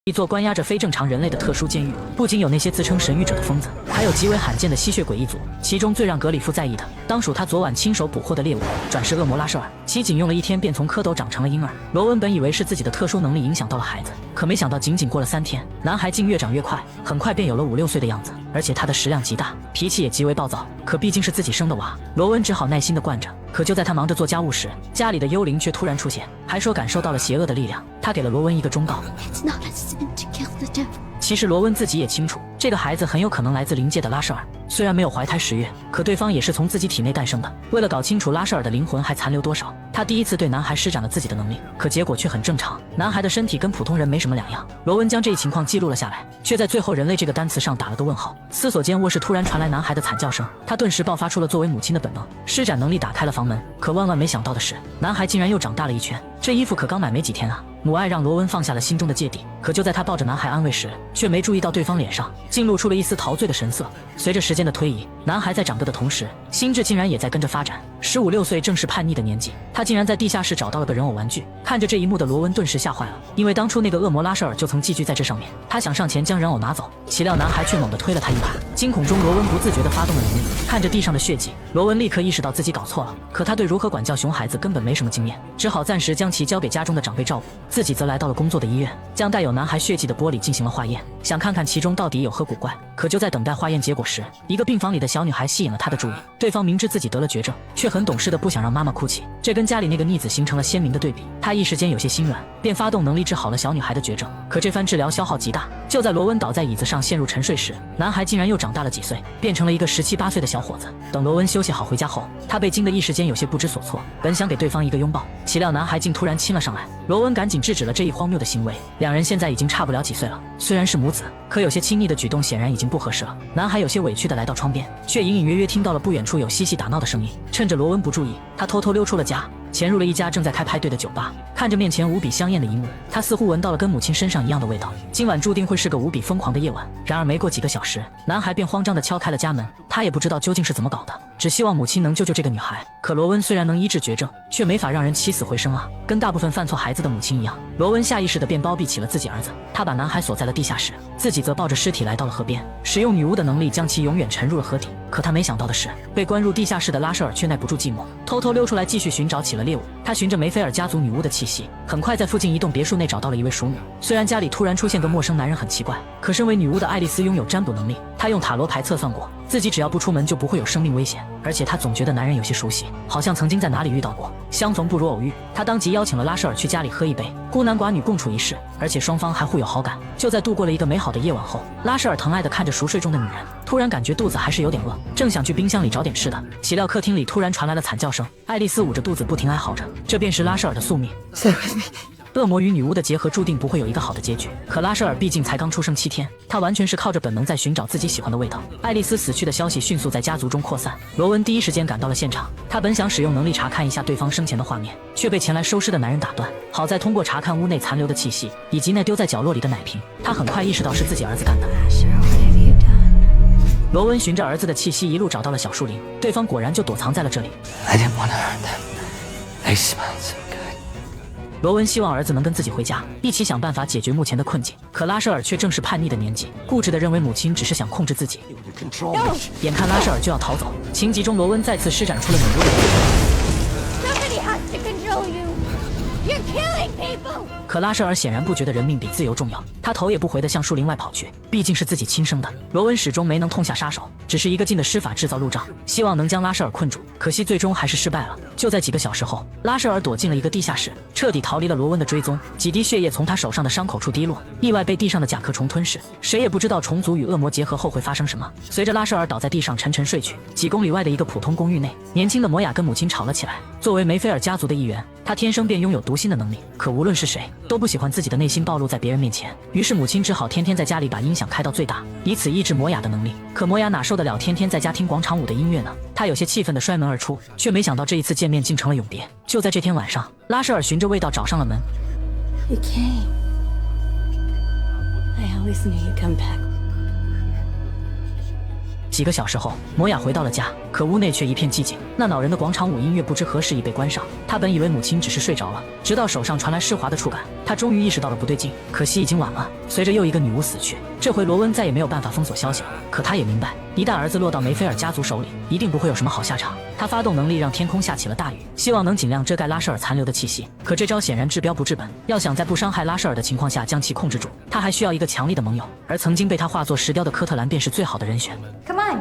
一座关押着非正常人类的特殊监狱，不仅有那些自称神谕者的疯子，还有极为罕见的吸血鬼一族。其中最让格里夫在意的，当属他昨晚亲手捕获的猎物——转世恶魔拉舍尔。其仅用了1天，便从蝌蚪长成了婴儿。罗文本以为是自己的特殊能力影响到了孩子，可没想到仅仅过了3天，男孩竟越长越快，很快便有了5、6岁的样子。而且他的食量极大，脾气也极为暴躁。可毕竟是自己生的娃，罗文只好耐心地惯着。可就在他忙着做家务时，家里的幽灵却突然出现，还说感受到了邪恶的力量。他给了罗文一个忠告。其实罗温自己也清楚，这个孩子很有可能来自灵界的拉舍尔。虽然没有怀胎10月，可对方也是从自己体内诞生的。为了搞清楚拉舍尔的灵魂还残留多少，他第一次对男孩施展了自己的能力，可结果却很正常。男孩的身体跟普通人没什么两样。罗温将这一情况记录了下来，却在最后人类这个单词上打了个问号。思索间，卧室突然传来男孩的惨叫声，他顿时爆发出了作为母亲的本能，施展能力打开了房门。可万万没想到的是，男孩竟然又长大了1圈。这衣服可刚买没几天啊！母爱让罗温放下了心中的芥蒂，可就在他抱着男孩安慰时，却没注意到对方脸上竟露出了一丝陶醉的神色。随着时间的推移，男孩在长大的同时，心智竟然也在跟着发展。15、16岁正是叛逆的年纪，他竟然在地下室找到了个人偶玩具。看着这一幕的罗温顿时吓坏了，因为当初那个恶魔拉舍尔就曾寄居在这上面。他想上前将人偶拿走，岂料男孩却猛地推了他一把。惊恐中，罗温不自觉地发动了能力，看着地上的血迹，罗温立刻意识到自己搞错了。可他对如何管教熊孩子根本没什么经验，只好暂时将其交给家中的长辈照顾，自己则来到了工作的医院，将带有男孩血迹的玻璃进行了化验，想看看其中到底有何古怪。可就在等待化验结果时，一个病房里的小女孩吸引了他的注意。对方明知自己得了绝症，却很懂事的不想让妈妈哭泣，这跟家里那个逆子形成了鲜明的对比。他一时间有些心软，便发动能力治好了小女孩的绝症。可这番治疗消耗极大，就在罗温倒在椅子上陷入沉睡时，男孩竟然又长大了几岁，变成了一个17、18岁的小伙子。等罗温休息好回家后，他被惊得一时间有些不知所措，本想给对方一个拥抱，岂料男孩竟突然亲了上来。罗温赶紧制止了这一荒谬的行为。两人现在已经差不了几岁了，虽然是母子，可有些亲昵的举动显然已经不合适了。男孩有些委屈地来到窗边，却隐隐约约听到了不远处有嬉戏打闹的声音。趁着罗温不注意，他偷偷溜出了家，潜入了一家正在开派对的酒吧。看着面前无比香艳的一幕，他似乎闻到了跟母亲身上一样的味道，今晚注定会是个无比疯狂的夜晚。然而没过几个小时，男孩便慌张地敲开了家门，他也不知道究竟是怎么搞的，只希望母亲能救救这个女孩。可罗温虽然能医治绝症，却没法让人起死回生啊！跟大部分犯错孩子的母亲一样，罗温下意识地便包庇起了自己儿子。他把男孩锁在了地下室，自己则抱着尸体来到了河边，使用女巫的能力将其永远沉入了河底。可他没想到的是，被关入地下室的拉舍尔却耐不住寂寞，偷偷溜出来继续寻找起了猎物。他循着梅菲尔家族女巫的气息，很快在附近一栋别墅内找到了一位熟女。虽然家里突然出现个陌生男人很奇怪，可身为女巫的爱丽丝拥有占卜能力，她用塔罗牌测算过，自己只要不出门就不会有生命危险。而且她总觉得男人有些熟悉，好像曾经在哪里遇到过。相逢不如偶遇，她当即邀请了拉舍尔去家里喝一杯，孤男寡女共处一室，而且双方还互有好感。就在度过了一个美好的夜晚后，拉舍尔疼爱地看着熟睡中的女人，突然感觉肚子还是有点饿，正想去冰箱里找点吃的，岂料客厅里突然传来了惨叫声。爱丽丝捂着肚子不停哀嚎着，这便是拉舍尔的宿命。恶魔与女巫的结合注定不会有一个好的结局，可拉舍尔毕竟才刚出生7天，他完全是靠着本能在寻找自己喜欢的味道。爱丽丝死去的消息迅速在家族中扩散，罗温第一时间赶到了现场。他本想使用能力查看一下对方生前的画面，却被前来收尸的男人打断。好在通过查看屋内残留的气息以及那丢在角落里的奶瓶，他很快意识到是自己儿子干的。罗温循着儿子的气息一路找到了小树林，对方果然就躲藏在了这里。罗温希望儿子能跟自己回家，一起想办法解决目前的困境。可拉舍尔却正是叛逆的年纪，固执地认为母亲只是想控制自己。眼看拉舍尔就要逃走，情急中罗温再次施展出了女巫的能力。可拉舍尔显然不觉得人命比自由重要，他头也不回地向树林外跑去，毕竟是自己亲生的。罗温始终没能痛下杀手，只是一个劲的施法制造路障，希望能将拉舍尔困住，可惜最终还是失败了。就在几个小时后，拉舍尔躲进了一个地下室，彻底逃离了罗温的追踪。几滴血液从他手上的伤口处滴落，意外被地上的甲壳虫吞噬。谁也不知道虫族与恶魔结合后会发生什么。随着拉舍尔倒在地上沉沉睡去，几公里外的一个普通公寓内，年轻的摩雅跟母亲吵了起来。作为梅菲尔家族的一员，他天生便拥有读心的能力，可无论是谁都不喜欢自己的内心暴露在别人面前。于是母亲只好天天在家里把音响开到最大，以此抑制摩雅的能力。可摩雅哪受得了天天在家听广场舞的音乐呢？他有些气愤地摔门而出，却没想到这一次见面竟成了永别。就在这天晚上，拉舍尔循着味道找上了门。You came. I always knew you'd come back. 几个小时后，摩雅回到了家，可屋内却一片寂静。那恼人的广场舞音乐不知何时已被关上。他本以为母亲只是睡着了，直到手上传来湿滑的触感，他终于意识到了不对劲。可惜已经晚了。随着又一个女巫死去，这回罗温再也没有办法封锁消息了。可他也明白，一旦儿子落到梅菲尔家族手里，一定不会有什么好下场。他发动能力让天空下起了大雨，希望能尽量遮盖拉舍尔残留的气息。可这招显然治标不治本，要想在不伤害拉舍尔的情况下将其控制住，他还需要一个强力的盟友，而曾经被他化作石雕的科特兰便是最好的人选。Come on,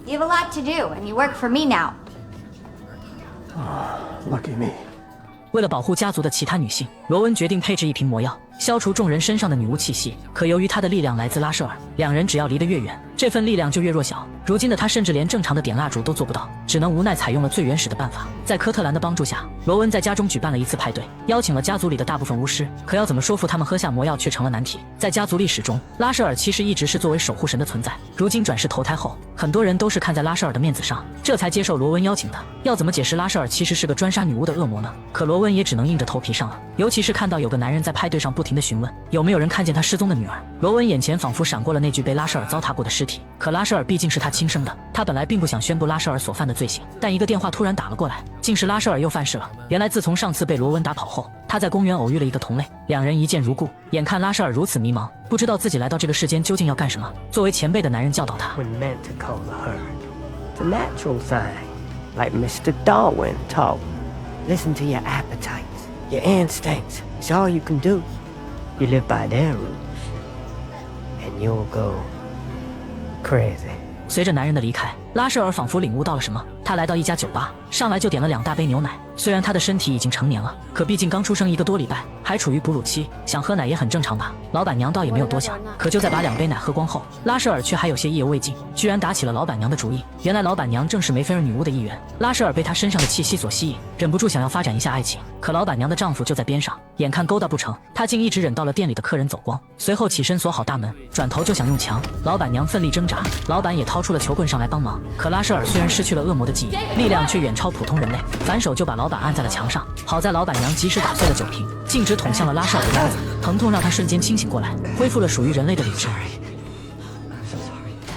you have a lot to do, and you work for me now. Lucky me. 为了保护家族的其他女性，罗温决定配置一瓶魔药，消除众人身上的女巫气息。可由于他的力量来自拉舍尔，两人只要离得越远，这份力量就越弱小。如今的他甚至连正常的点蜡烛都做不到，只能无奈采用了最原始的办法。在科特兰的帮助下，罗温在家中举办了一次派对，邀请了家族里的大部分巫师。可要怎么说服他们喝下魔药却成了难题。在家族历史中，拉舍尔其实一直是作为守护神的存在，如今转世投胎后，很多人都是看在拉舍尔的面子上，这才接受罗温邀请的。要怎么解释拉舍尔其实是个专杀女巫的恶魔呢？可罗温也只能硬着头皮上了。尤其是看到有个男人在派对上不停地询问有没有人看见他失踪的女儿，罗温眼前仿佛闪过了那具被拉舍尔糟蹋过的尸体。可拉舍尔毕竟是他亲生的，他本来并不想宣布拉舍尔所犯的罪行，但一个电话突然打了过来，竟是拉舍尔又犯事了。原来自从上次被罗温打跑后，他在公园偶遇了一个同类，两人一见如故。眼看拉舍尔如此迷茫，不知道自己来到这个世间究竟要干什么，作为前辈的男人教导他 When meant to call the herd. It's a natural thing, like Mr. Darwin taught. Listen to your appetites, your instincts. It's all you can do. You live by their rules, and you'll go crazy. 随着男人的离开，拉舍尔仿佛领悟到了什么，他来到一家酒吧，上来就点了2大杯牛奶。虽然他的身体已经成年了，可毕竟刚出生1个多礼拜，还处于哺乳期，想喝奶也很正常吧。老板娘倒也没有多想，可就在把2杯奶喝光后，拉舍尔却还有些意犹未尽，居然打起了老板娘的主意。原来老板娘正是梅菲尔女巫的一员，拉舍尔被她身上的气息所吸引，忍不住想要发展一下爱情。可老板娘的丈夫就在边上，眼看勾搭不成，他竟一直忍到了店里的客人走光，随后起身锁好大门，转头就想用强。老板娘奋力挣扎，老板也掏出了球棍上来帮忙。可拉舍尔虽然失去了恶魔的记忆，力量却远超普通人类，反手就把老板按在了墙上。好在老板娘及时打碎了酒瓶，径直捅向了拉舍尔的腰子，疼痛让他瞬间清醒过来，恢复了属于人类的理智。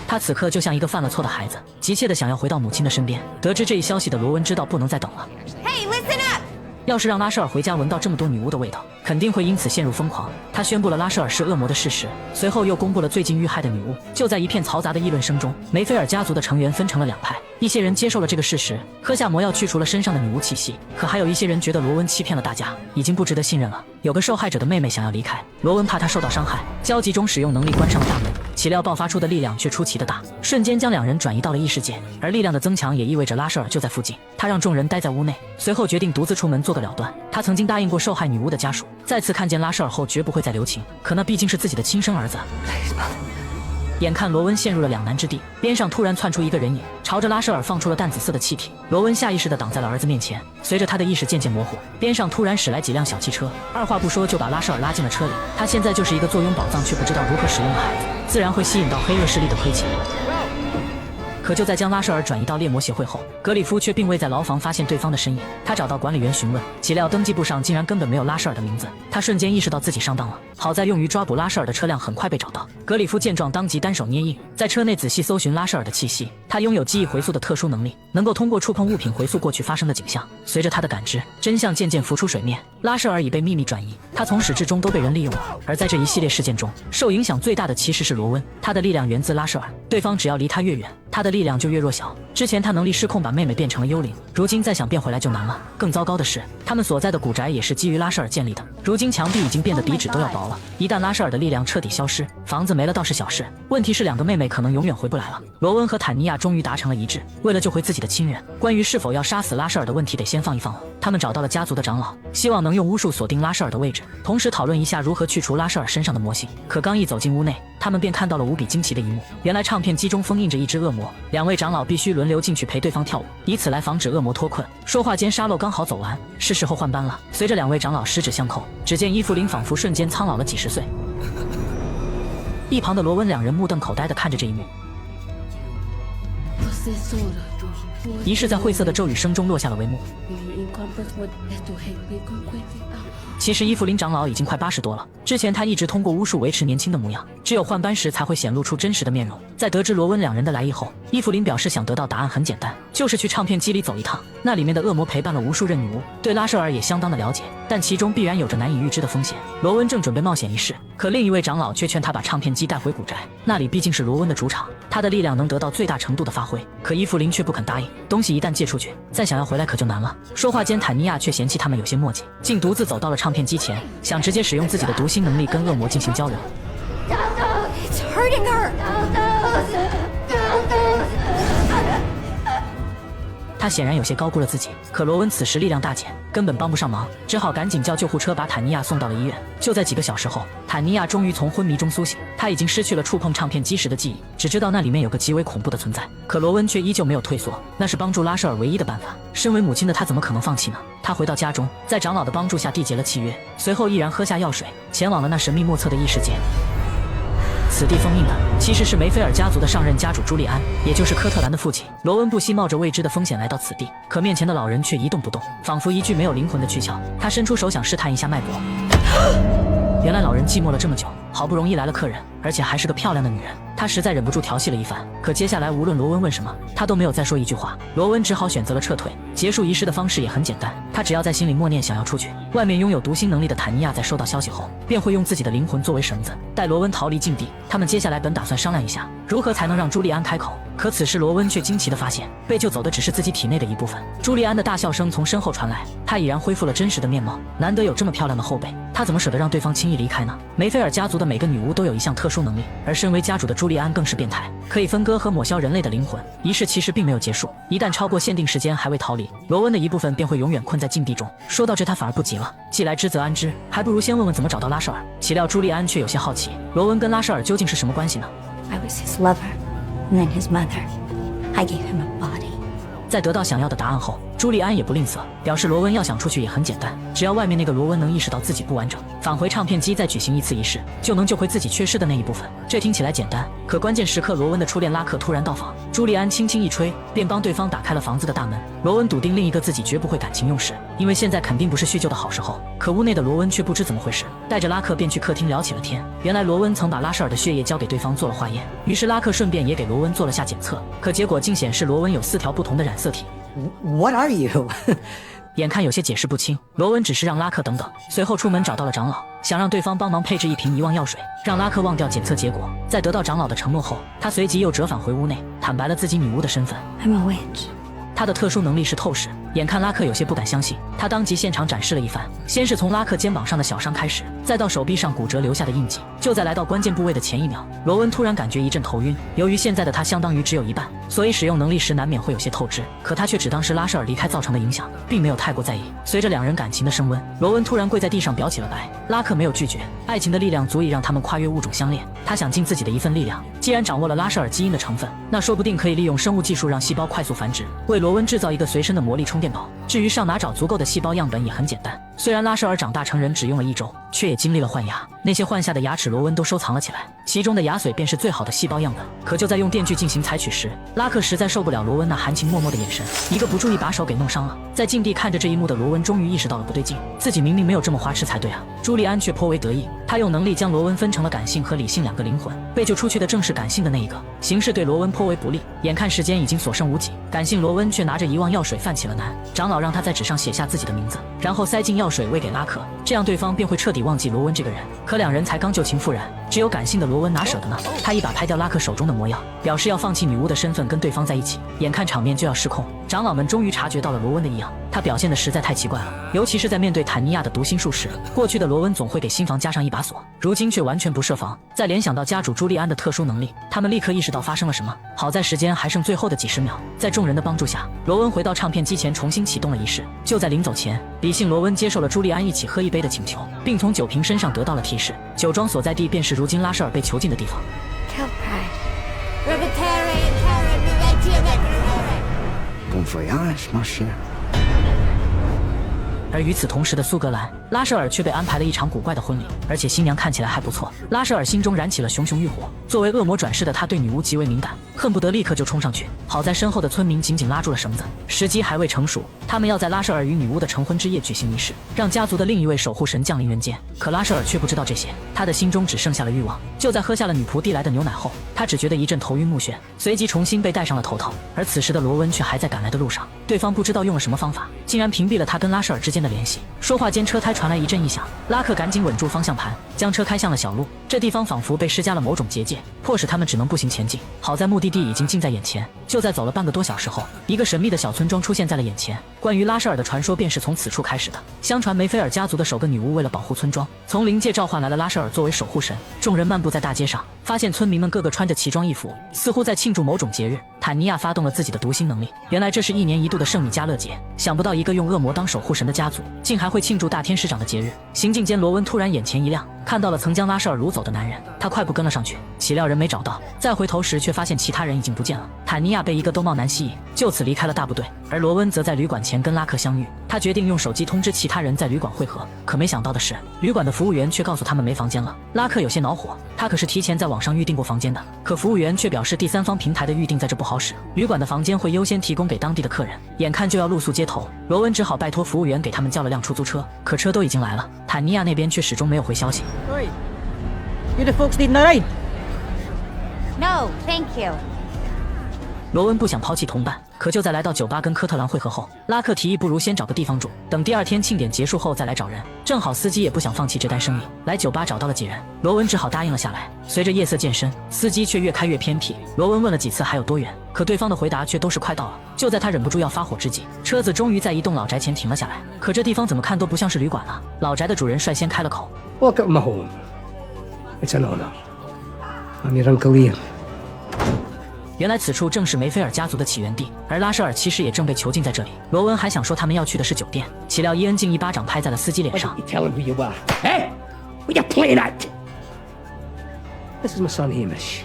他此刻就像一个犯了错的孩子，急切地想要回到母亲的身边。得知这一消息的罗温知道不能再等了。Hey, listen up! 要是让拉舍尔回家闻到这么多女巫的味道，肯定会因此陷入疯狂。他宣布了拉舍尔是恶魔的事实，随后又公布了最近遇害的女巫。就在一片嘈杂的议论声中，梅菲尔家族的成员分成了2派，一些人接受了这个事实，喝下魔药去除了身上的女巫气息，可还有一些人觉得罗温欺骗了大家，已经不值得信任了。有个受害者的妹妹想要离开，罗温怕她受到伤害，焦急中使用能力关上了大门，岂料爆发出的力量却出奇的大，瞬间将2人转移到了异世界。而力量的增强也意味着拉舍尔就在附近，他让众人待在屋内，随后决定独自出门做个了断。他曾经答应过受害女巫的家属，再次看见拉舍尔后绝不会再留情，可那毕竟是自己的亲生儿子。眼看罗温陷入了两难之地，边上突然窜出一个人影，朝着拉舍尔放出了淡紫色的气体。罗温下意识地挡在了儿子面前，随着他的意识渐渐模糊，边上突然驶来几辆小汽车，二话不说就把拉舍尔拉进了车里。他现在就是一个坐拥宝藏却不知道如何使用的孩子，自然会吸引到黑恶势力的推荐。可就在将拉舍尔转移到猎魔协会后，格里夫却并未在牢房发现对方的身影。他找到管理员询问，岂料登记簿上竟然根本没有拉舍尔的名字。他瞬间意识到自己上当了。好在用于抓捕拉舍尔的车辆很快被找到。格里夫见状当即单手捏印，在车内仔细搜寻拉舍尔的气息。他拥有记忆回溯的特殊能力，能够通过触碰物品回溯过去发生的景象。随着他的感知，真相渐渐浮出水面。拉舍尔已被秘密转移，他从始至终都被人利用了。而在这一系列事件中，受影响最大的其实是罗温。他的力量源自拉舍尔，对方只要离他越远，他的力量就越弱小。之前他能力失控把妹妹变成了幽灵，如今再想变回来就难了。更糟糕的是，他们所在的古宅也是基于拉舍尔建立的，如今墙壁已经变得比纸都要薄了。一旦拉舍尔的力量彻底消失，房子没了倒是小事，问题是两个妹妹可能永远回不来了。罗温和坦尼亚终于达成了一致，为了救回自己的亲人，关于是否要杀死拉舍尔的问题得先放一放了。他们找到了家族的长老，希望能用巫术锁定拉舍尔的位置，同时讨论一下如何去除拉舍尔身上的魔性。可刚一走进屋内，他们便看到了无比惊奇的一幕。原来唱片机中封印着一只恶魔，两位长老必须轮流进去陪对方跳舞，以此来防止恶魔脱困。说话间，沙漏刚好走完，是时候换班了。随着两位长老十指相扣，只见伊芙琳仿佛瞬间苍老了几十岁。一旁的罗温两人目瞪口呆地看着这一幕。仪式在晦涩的咒语声中落下了帷幕。其实伊芙琳长老已经快80多了，之前他一直通过巫术维持年轻的模样，只有换班时才会显露出真实的面容。在得知罗温两人的来意后，伊芙琳表示想得到答案很简单，就是去唱片机里走一趟。那里面的恶魔陪伴了无数任女巫，对拉舍尔也相当的了解，但其中必然有着难以预知的风险。罗温正准备冒险一试，可另一位长老却劝他把唱片机带回古宅，那里毕竟是罗温的主场，他的力量能得到最大程度的发挥。可伊芙琳却不肯答应，东西一旦借出去，再想要回来可就难了。说话间，坦尼亚却嫌弃他们有些磨叽，竟独自走到了唱片机前，想直接使用自己的读心能力跟恶魔进行交流。It's hurting her. 他显然有些高估了自己，可罗温此时力量大减，根本帮不上忙，只好赶紧叫救护车把坦尼亚送到了医院。就在几个小时后，坦尼亚终于从昏迷中苏醒，他已经失去了触碰唱片机时的记忆，只知道那里面有个极为恐怖的存在。可罗温却依旧没有退缩，那是帮助拉舍尔唯一的办法。身为母亲的他怎么可能放弃呢？他回到家中，在长老的帮助下缔结了契约，随后毅然喝下药水，前往了那神秘莫测的异世界。此地封印的其实是梅菲尔家族的上任家主朱利安，也就是科特兰的父亲。罗温不惜冒着未知的风险来到此地，可面前的老人却一动不动，仿佛一具没有灵魂的躯壳。他伸出手想试探一下脉搏，原来老人寂寞了这么久，好不容易来了客人，而且还是个漂亮的女人，他实在忍不住调戏了一番。可接下来无论罗温问什么，他都没有再说一句话。罗温只好选择了撤退。结束仪式的方式也很简单，他只要在心里默念想要出去。外面拥有读心能力的坦尼亚在收到消息后，便会用自己的灵魂作为绳子，带罗温逃离禁地。他们接下来本打算商量一下，如何才能让朱利安开口。可此时罗温却惊奇地发现，被救走的只是自己体内的一部分。朱利安的大笑声从身后传来，他已然恢复了真实的面貌。难得有这么漂亮的后辈，他怎么舍得让对方轻易离开呢？梅菲尔家族的每个女巫都有一项特殊能力，而身为家主的朱利安更是变态，可以分割和抹消人类的灵魂。仪式其实并没有结束，一旦超过限定时间还未逃离，罗温的一部分便会永远困在禁地中。说到这他反而不急了，既来之则安之，还不如先问问怎么找到拉舍尔。岂料朱利安却有些好奇，罗温跟拉舍尔究竟是什么关系呢？ I was his lover, and then his mother. I gave him a body. 在得到想要的答案后，朱利安也不吝啬，表示罗温要想出去也很简单，只要外面那个罗温能意识到自己不完整，返回唱片机再举行一次仪式，就能救回自己缺失的那一部分。这听起来简单，可关键时刻罗温的初恋拉克突然到访，朱利安轻轻一吹，便帮对方打开了房子的大门。罗温笃定另一个自己绝不会感情用事，因为现在肯定不是叙旧的好时候。可屋内的罗温却不知怎么回事，带着拉克便去客厅聊起了天。原来罗温曾把拉舍尔的血液交给对方做了化验，于是拉克顺便也给罗温做了下检测，可结果竟显示罗温有4条不同的染色体。What are you? 眼看有些解释不清，罗温只是让拉克等等，随后出门找到了长老，想让对方帮忙配置一瓶遗忘药水，让拉克忘掉检测结果。在得到长老的承诺后，他随即又折返回屋内，坦白了自己女巫的身份。 I'm a witch. 他的特殊能力是透视，眼看拉克有些不敢相信，他当即现场展示了一番，先是从拉克肩膀上的小伤开始，再到手臂上骨折留下的印记。就在来到关键部位的前1秒，罗温突然感觉一阵头晕。由于现在的他相当于只有一半，所以使用能力时难免会有些透支，可他却只当是拉舍尔离开造成的影响，并没有太过在意。随着两人感情的升温，罗温突然跪在地上表起了白。拉克没有拒绝，爱情的力量足以让他们跨越物种相恋。他想尽自己的一份力量，既然掌握了拉舍尔基因的成分，那说不定可以利用生物技术让细胞快速繁殖，为罗温制造一个随身的魔力充电宝。至于上哪找足够的细胞样本也很简单，虽然拉舍尔长大成人只用了1周，却也经历了换牙，那些换下的牙齿罗温都收藏了起来，其中的牙髓便是最好的细胞样本。可就在用电锯进行采取时，拉克实在受不了罗温那含情脉脉的眼神，一个不注意把手给弄伤了。在境地看着这一幕的罗温终于意识到了不对劲，自己明明没有这么花痴才对啊。朱利安却颇为得意，他用能力将罗温分成了感性和理性2个灵魂，被救出去的正是感性的那一个，形势对罗温颇为不利。眼看时间已经所剩无几，感性罗温却拿着遗忘药水犯起了难。长老让他在纸上写下自己的名字，然后塞进药水喂给拉克，这样对方便会彻底忘记罗温这个人。可两人才刚旧情复燃，只有感性的罗温哪舍得呢？他一把拍掉拉克手中的魔药，表示要放弃女巫的身份跟对方在一起。眼看场面就要失控，长老们终于察觉到了罗温的异样，他表现的实在太奇怪了，尤其是在面对坦尼亚的读心术时，过去的罗温总会给心房加上一把锁，如今却完全不设防。再联想到家主朱利安的特殊能力，他们立刻意识到发生了什么。好在时间还剩最后的几十秒，在众人的帮助下，罗温回到唱片机前重新启动了仪式。就在临走前，理性罗温接受了朱利安一起喝一杯的请求，并从酒瓶身上得到了提示，酒庄所在地便是如今拉舍尔被囚禁的地方。 Bon voyage, mon cher. 而与此同时的苏格兰，拉舍尔却被安排了一场古怪的婚礼，而且新娘看起来还不错。拉舍尔心中燃起了熊熊欲火，作为恶魔转世的他对女巫极为敏感，恨不得立刻就冲上去。好在身后的村民紧紧拉住了绳子，时机还未成熟，他们要在拉舍尔与女巫的成婚之夜举行仪式，让家族的另一位守护神降临人间。可拉舍尔却不知道这些，他的心中只剩下了欲望。就在喝下了女仆递来的牛奶后，他只觉得一阵头晕目眩，随即重新被戴上了头套。而此时的罗温却还在赶来的路上，对方不知道用了什么方法，竟然屏蔽了他跟拉舍尔之间的联系。说话间，车胎传来一阵异响，拉克赶紧稳住方向盘，将车开向了小路。这地方仿佛被施加了某种结界，迫使他们只能步行前进。好在目的地已经近在眼前，就在走了半个多小时后，一个神秘的小村庄出现在了眼前。关于拉舍尔的传说便是从此处开始的。相传梅菲尔家族的首个女巫为了保护村庄，从灵界召唤来了拉舍尔作为守护神。众人漫步在大街上，发现村民们个个穿着奇装异服，似乎在庆祝某种节日。坦尼亚发动了自己的读心能力，原来这是1年1度的圣米迦勒节。想不到一个用恶魔当守护神的家族，竟还会庆祝大天使长的节日。行进间，罗温突然眼前一亮，看到了曾将拉舍尔掳走的男人，他快步跟了上去，岂料人没找到，再回头时却发现其他人已经不见了。坦尼亚被一个兜帽男吸引，就此离开了大部队，而罗温则在旅馆前跟拉克相遇。他决定用手机通知其他人在旅馆会合，可没想到的是，旅馆的服务员却告诉他们没房间了。拉克有些恼火，他可是提前在网上预订过房间的，可服务员却表示第三方平台的预订在这不好使，旅馆的房间会优先提供给当地的客人。眼看就要露宿街头，罗温只好拜托服务员给他们叫了辆出租车，可车都已经来了，坦尼亚那边却始终没有回消息。You the folks needing a ride? No, thank you. 罗温不想抛弃同伴，可就在来到酒吧跟科特兰会合后，拉克提议不如先找个地方住，等第2天庆典结束后再来找人。正好司机也不想放弃这单生意，来酒吧找到了几人，罗文只好答应了下来。随着夜色渐深，司机却越开越偏僻。罗文问了几次还有多远，可对方的回答却都是快到了。就在他忍不住要发火之际，车子终于在一栋老宅前停了下来。可这地方怎么看都不像是旅馆啊！老宅的主人率先开了口 Welcome my home. It's an honor. I'm your Uncle Ian.原来此处正是梅菲尔家族的起源地，而拉舍尔其实也正被囚禁在这里。罗文还想说他们要去的是酒店，岂料伊恩竟一巴掌拍在了司机脸上。 You tell him who you are. Hey? What you playing at? This is my son Hamish.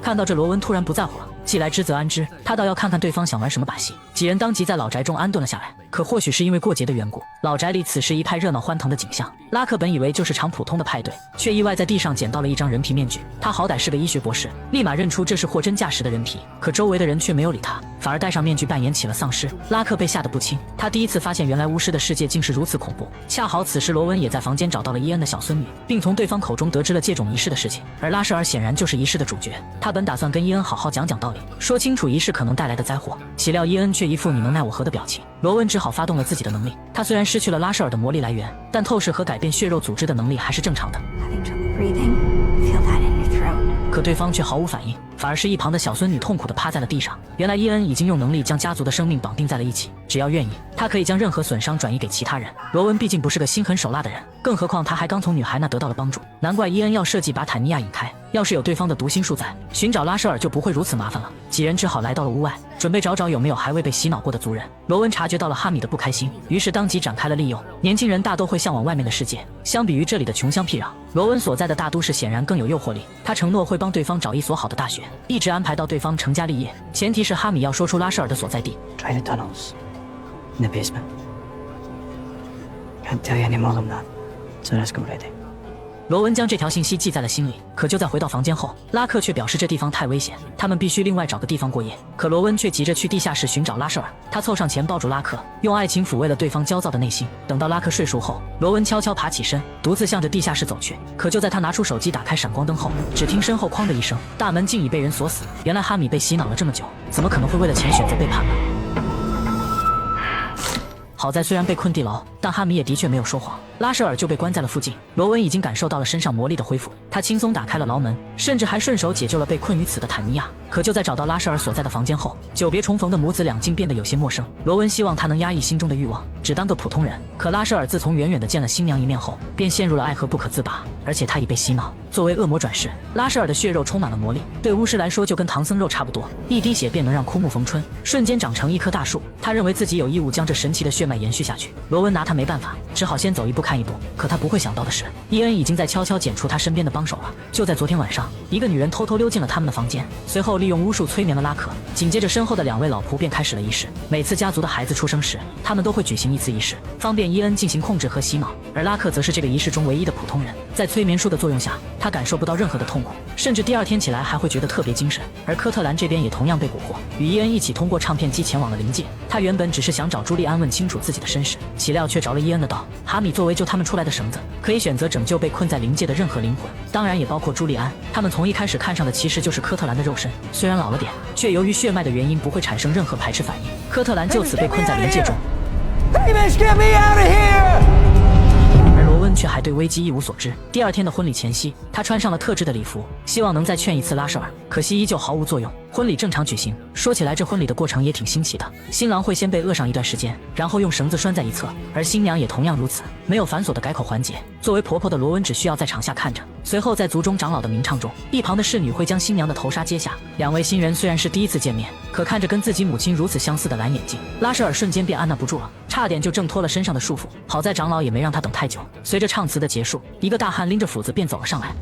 看到这，罗文突然不在乎了。既来之则安之，他倒要看看对方想玩什么把戏。几人当即在老宅中安顿了下来。可或许是因为过节的缘故，老宅里此时一派热闹欢腾的景象。拉克本以为就是场普通的派对，却意外在地上捡到了一张人皮面具。他好歹是个医学博士，立马认出这是货真价实的人皮。可周围的人却没有理他，反而戴上面具扮演起了丧尸。拉克被吓得不轻，他第一次发现原来巫师的世界竟是如此恐怖。恰好此时罗文也在房间找到了伊恩的小孙女，并从对方口中得知了借种仪式的事情。而拉舍尔显然就是仪式的主角，他本打算跟伊恩好好讲讲道理，说清楚仪式可能带来的灾祸，岂料伊恩却一副你能奈我何的表情。罗文只好发动了自己的能力，他虽然失去了拉舍尔的魔力来源，但透视和改变血肉组织的能力还是正常的。 Having trouble breathing? Feel that in your throat. 可对方却毫无反应，反而是一旁的小孙女痛苦地趴在了地上。原来伊恩已经用能力将家族的生命绑定在了一起，只要愿意，他可以将任何损伤转移给其他人。罗文毕竟不是个心狠手辣的人，更何况他还刚从女孩那得到了帮助，难怪伊恩要设计把坦尼亚引开。要是有对方的读心术在，寻找拉舍尔就不会如此麻烦了。几人只好来到了屋外，准备找找有没有还未被洗脑过的族人。罗文察觉到了哈米的不开心，于是当即展开了利诱。年轻人大都会向往外面的世界，相比于这里的穷乡僻壤，罗文所在的大都市显然更有诱惑力。他承诺会帮对方找一所好的大学，一直安排到对方成家立业，前提是哈米要说出拉舍尔的所在地。 Try the tunnels. In the basement. Can't tell you any more than that. So let's go ready. 罗文将这条信息记在了心里，可就在回到房间后，拉克却表示这地方太危险，他们必须另外找个地方过夜。可罗温却急着去地下室寻找拉舍尔，他凑上前抱住拉克，用爱情抚慰了对方焦躁的内心。等到拉克睡熟后，罗温悄悄爬起身，独自向着地下室走去。可就在他拿出手机打开闪光灯后，只听身后哐的一声，大门竟已被人锁死。原来哈米被洗脑了这么久，怎么可能会为了钱选择背叛呢？ 好在虽然被困地牢，但哈米也的确没有说谎。拉舍尔就被关在了附近。罗文已经感受到了身上魔力的恢复，他轻松打开了牢门，甚至还顺手解救了被困于此的坦尼亚。可就在找到拉舍尔所在的房间后，久别重逢的母子俩竟变得有些陌生。罗文希望他能压抑心中的欲望，只当个普通人。可拉舍尔自从远远地见了新娘一面后，便陷入了爱河不可自拔。而且他已被洗脑。作为恶魔转世，拉舍尔的血肉充满了魔力，对巫师来说就跟唐僧肉差不多，一滴血便能让枯木逢春，瞬间长成一棵大树。他认为自己有义务将这神奇的血脉延续下去。罗文拿他没办法，只好先走一步看一步。可他不会想到的是，伊恩已经在悄悄剪除他身边的帮手了。就在昨天晚上，一个女人偷偷溜进了他们的房间，随后利用巫术催眠了拉克。紧接着身后的2位老仆便开始了仪式。每次家族的孩子出生时，他们都会举行一次仪式，方便伊恩进行控制和洗脑。而拉克则是这个仪式中唯一的普通人，在催眠术的作用下，他感受不到任何的痛苦，甚至第2天起来还会觉得特别精神。而科特兰这边也同样被蛊惑，与伊恩一起通过唱片机前往了灵界。他原本只是想找朱利安问清楚自己的身世，岂料却着了伊恩的道。哈米作为救他们出来的绳子，可以选择拯救被困在灵界的任何灵魂，当然也包括朱利安。他们从一开始看上的其实就是科特兰的肉身，虽然老了点，却由于血脉的原因不会产生任何排斥反应。科特兰就此被困在灵界中。而罗温却还对危机一无所知。第2天的婚礼前夕，他穿上了特制的礼服，希望能再劝一次拉舍尔，可惜依旧毫无作用。婚礼正常举行，说起来这婚礼的过程也挺新奇的。新郎会先被扼上一段时间，然后用绳子拴在一侧，而新娘也同样如此，没有繁琐的改口环节。作为婆婆的罗温只需要在场下看着，随后在族中长老的鸣唱中，一旁的侍女会将新娘的头纱揭下。2位新人虽然是第一次见面，可看着跟自己母亲如此相似的蓝眼睛，拉舍尔瞬间便按捺不住了，差点就挣脱了身上的束缚。好在长老也没让他等太久。随着唱词的结束，一个大汉拎着斧子便走了上来。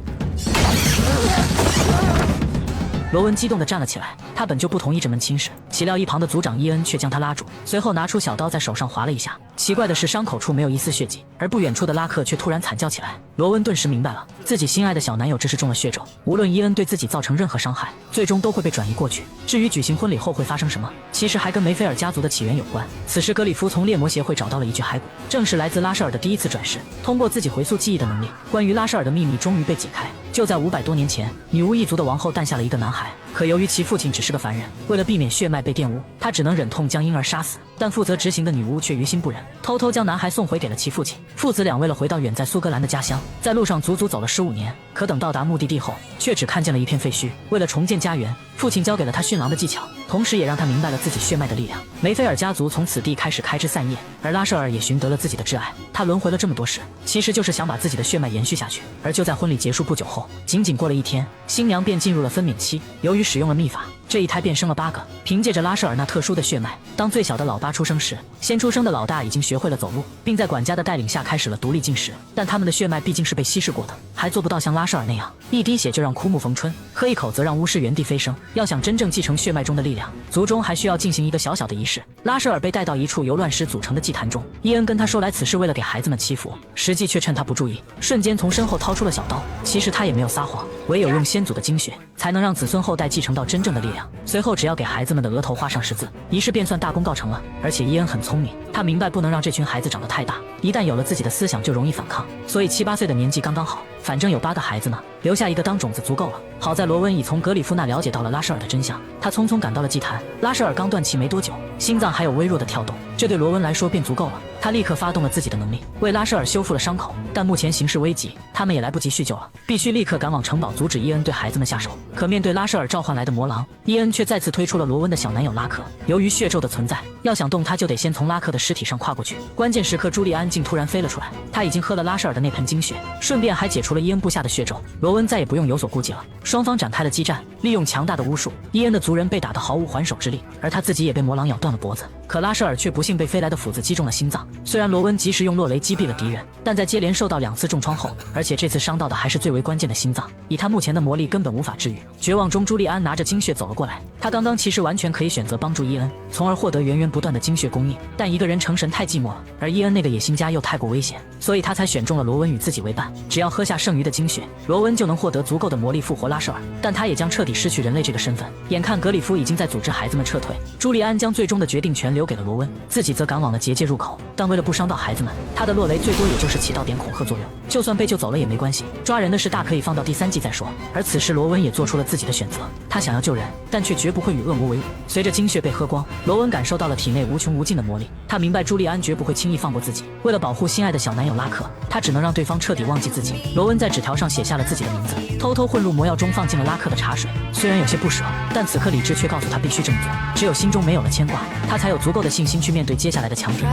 罗文激动地站了起来，他本就不同意这门亲事，岂料一旁的族长伊恩却将他拉住，随后拿出小刀在手上划了一下。奇怪的是，伤口处没有一丝血迹，而不远处的拉克却突然惨叫起来。罗文顿时明白了，自己心爱的小男友这是中了血咒，无论伊恩对自己造成任何伤害，最终都会被转移过去。至于举行婚礼后会发生什么，其实还跟梅菲尔家族的起源有关。此时格里夫从猎魔协会找到了一具骸骨，正是来自拉舍尔的第一次转世。通过自己回溯记忆的能力，关于拉舍尔的秘密终于被解开。就在500多年前，女巫一族的王后诞下了一个男孩，可由于其父亲只是个凡人，为了避免血脉被玷污，他只能忍痛将婴儿杀死。但负责执行的女巫却于心不忍，偷偷将男孩送回给了其父亲。父子俩为了回到远在苏格兰的家乡，在路上足足走了15年，可等到达目的地后，却只看见了一片废墟。为了重建家园，父亲教给了他驯狼的技巧，同时也让他明白了自己血脉的力量。梅菲尔家族从此地开始开枝散叶，而拉舍尔也寻得了自己的挚爱。他轮回了这么多世，其实就是想把自己的血脉延续下去。而就在婚礼结束不久后，仅仅过了1天，新娘便进入了分娩期。由于使用了秘法，这一胎便生了8个。凭借着拉舍尔那特殊的血脉，当最小的老8出生时，先出生的老大已经学会了走路，并在管家的带领下开始了独立进食。但他们的血脉毕竟是被稀释过的，还做不到像拉舍尔那样一滴血就让枯木逢春，喝一口则让巫师原地飞升。要想真正继承血脉中的力量，族中还需要进行一个小小的仪式。拉舍尔被带到一处由乱石组成的祭坛中，伊恩跟他说来此事为了给孩子们祈福，实际却趁他不注意，瞬间从身后掏出了小刀。其实他也没有撒谎，唯有用先祖的精血，才能让子孙后代继承到真正的力量。随后只要给孩子们的额头画上十字，仪式便算大功告成了。而且伊恩很聪明，他明白不能让这群孩子长得太大，一旦有了自己的思想就容易反抗，所以7、8岁的年纪刚刚好，反正有8个孩子呢，留下一个当种子足够了。好在罗温已从格里夫那了解到了拉舍尔的真相，他匆匆赶到了祭坛。拉舍尔刚断气没多久，心脏还有微弱的跳动，这对罗温来说便足够了。他立刻发动了自己的能力，为拉舍尔修复了伤口。但目前形势危急，他们也来不及叙旧了，必须立刻赶往城堡阻止伊恩对孩子们下手。可面对拉舍尔召唤来的魔狼，伊恩却再次推出了罗温的小男友拉克。由于血咒的存在，要想动他就得先从拉克的尸体上跨过去。关键时刻，朱利安竟突然飞了出来，他已经喝了拉舍尔的那盆精血，顺便还解除了伊恩部下的血咒。罗温再也不用有所顾忌了，双方展开了激战。利用强大的巫术，伊恩的族人被打得毫无还手之力，而他自己也被魔狼咬断了脖子。可拉舍尔却不幸被飞来的斧子击中了心脏。虽然罗温及时用落雷击毙了敌人，但在接连受到2次重创后，而且这次伤到的还是最为关键的心脏，以他目前的魔力根本无法治愈。绝望中，朱利安拿着精血走了过来。他刚刚其实完全可以选择帮助伊恩，从而获得源源不断的精血供应，但一个人成神太寂寞了，而伊恩那个野心家又太过危险，所以他才选中了罗温与自己为伴。只要喝下剩余的精血，罗温就能获得足够的魔力复活拉舍尔，但他也将彻底失去人类这个身份。眼看格里夫已经在组织孩子们撤退，朱利安将最终的决定权留给了罗温，自己则赶往了结界入口。但为了不伤到孩子们，他的落雷最多也就是起到点恐吓作用，就算被救走了也没关系，抓人的事大可以放到第3季再说。而此时罗温也做出了自己的选择，他想要救人，但却绝不会与恶魔为伍。随着精血被喝光，罗温感受到了体内无穷无尽的魔力，他明白朱利安绝不会轻易放过自己。为了保护心爱的小男友拉克，他只能让对方彻底忘记自己。罗温在纸条上写下了自己的名字，偷偷混入魔药中放进了拉克的茶水。虽然有些不舍，但此刻理智却告诉他必须这么做。只有心中没有了牵挂，他才有足够的信心去面对接下来的强敌。